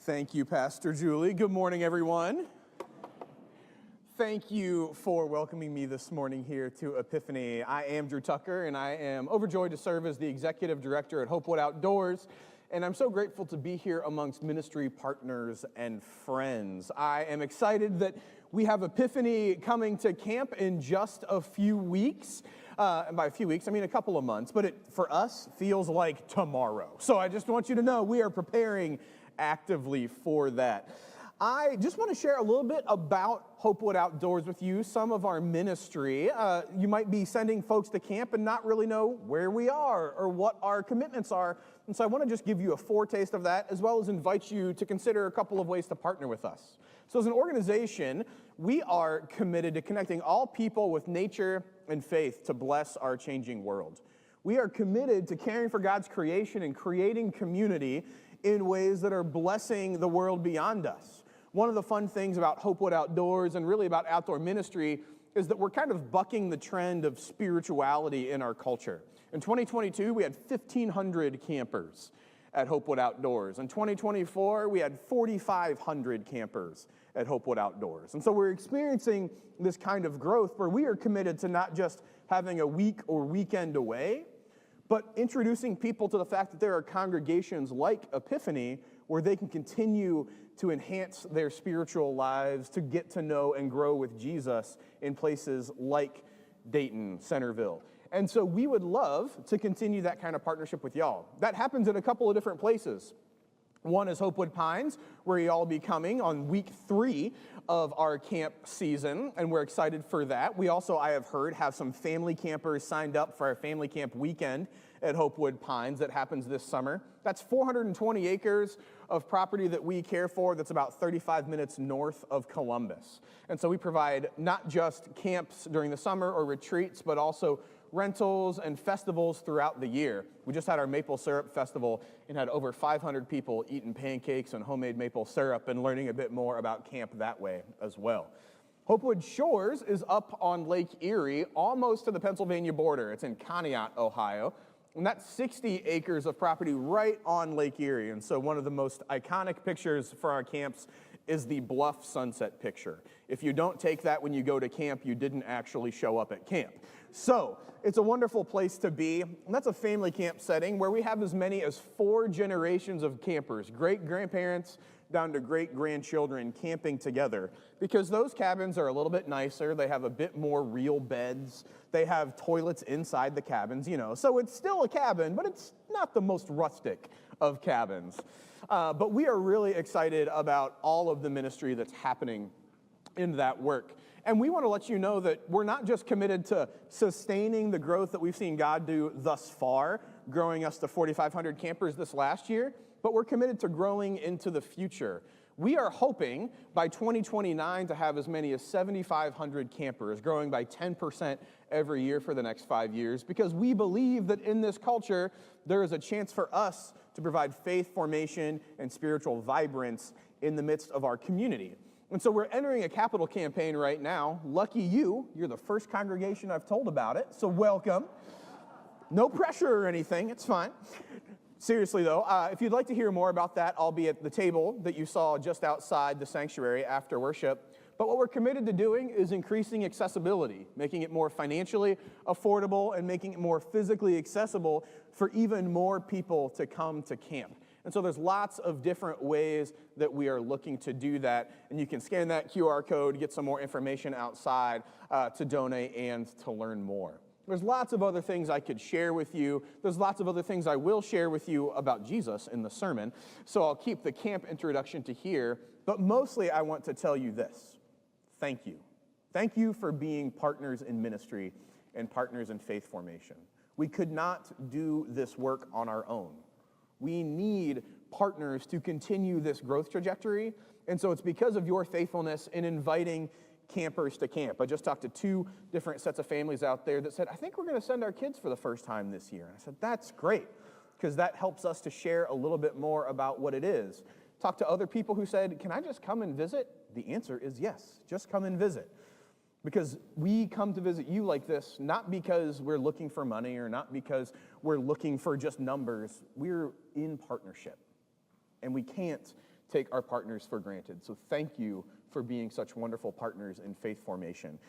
Thank you, Pastor Julie. Good morning, everyone. Thank you for welcoming me this morning here to Epiphany. I am Drew Tucker, and I am overjoyed to serve as the Executive Director at HopeWood Outdoors, and I'm so grateful to be here amongst ministry partners and friends. I am excited that we have Epiphany coming to camp in just a few weeks. And by a few weeks, I mean a couple of months, but it, for us, feels like tomorrow. So I just want you to know we are preparing actively for that. I just want to share a little bit about HopeWood Outdoors with you, some of our ministry. You might be sending folks to camp and not really know where we are or what our commitments are. And so I want to just give you a foretaste of that, as well as invite you to consider a couple of ways to partner with us. So as an organization, we are committed to connecting all people with nature and faith to bless our changing world. We are committed to caring for God's creation and creating community in ways that are blessing the world beyond us. One of the fun things about HopeWood Outdoors and really about outdoor ministry is that we're kind of bucking the trend of spirituality in our culture. In 2022, we had 1,500 campers at HopeWood Outdoors. In 2024, we had 4,500 campers at HopeWood Outdoors. And so we're experiencing this kind of growth where we are committed to not just having a week or weekend away, but introducing people to the fact that there are congregations like Epiphany where they can continue to enhance their spiritual lives, to get to know and grow with Jesus in places like Dayton, Centerville. And so we would love to continue that kind of partnership with y'all. That happens in a couple of different places. One is HopeWood Pines, where y'all will be coming on week 3 of our camp season, and we're excited for that. We also, I have heard, have some family campers signed up for our family camp weekend at HopeWood Pines that happens this summer. That's 420 acres of property that we care for that's about 35 minutes north of Columbus. And so we provide not just camps during the summer or retreats, but also rentals and festivals throughout the year. We just had our maple syrup festival and had over 500 people eating pancakes and homemade maple syrup and learning a bit more about camp that way as well. HopeWood Shores is up on Lake Erie, almost to the Pennsylvania border. It's in Conneaut, Ohio. And that's 60 acres of property right on Lake Erie. And so one of the most iconic pictures for our camps is the bluff sunset picture. If you don't take that when you go to camp, you didn't actually show up at camp. So it's a wonderful place to be. And that's a family camp setting where we have as many as 4 generations of campers, great-grandparents down to great-grandchildren camping together, because those cabins are a little bit nicer. They have a bit more real beds. They have toilets inside the cabins, you know. So it's still a cabin, but it's not the most rustic of cabins. But we are really excited about all of the ministry that's happening in that work. And we want to let you know that we're not just committed to sustaining the growth that we've seen God do thus far, growing us to 4,500 campers this last year, but we're committed to growing into the future. We are hoping by 2029 to have as many as 7,500 campers, growing by 10% every year for the next 5 years, because we believe that in this culture, there is a chance for us to provide faith formation and spiritual vibrance in the midst of our community. And so we're entering a capital campaign right now. Lucky you, you're the first congregation I've told about it, so welcome. No pressure or anything, it's fine. Seriously though, if you'd like to hear more about that, I'll be at the table that you saw just outside the sanctuary after worship. But what we're committed to doing is increasing accessibility, making it more financially affordable and making it more physically accessible for even more people to come to camp. And so there's lots of different ways that we are looking to do that. And you can scan that QR code, get some more information outside to donate and to learn more. There's lots of other things I could share with you. There's lots of other things I will share with you about Jesus in the sermon. So I'll keep the camp introduction to here. But mostly I want to tell you this. Thank you. Thank you for being partners in ministry and partners in faith formation. We could not do this work on our own. We need partners to continue this growth trajectory. And so it's because of your faithfulness in inviting campers to camp. I just talked to 2 different sets of families out there that said, I think we're going to send our kids for the first time this year. And I said, that's great, because that helps us to share a little bit more about what it is. Talked to other people who said, can I just come and visit? The answer is yes, just come and visit. Because we come to visit you like this, not because we're looking for money or not because we're looking for just numbers. We're in partnership. And we can't take our partners for granted. So thank you for being such wonderful partners in faith formation.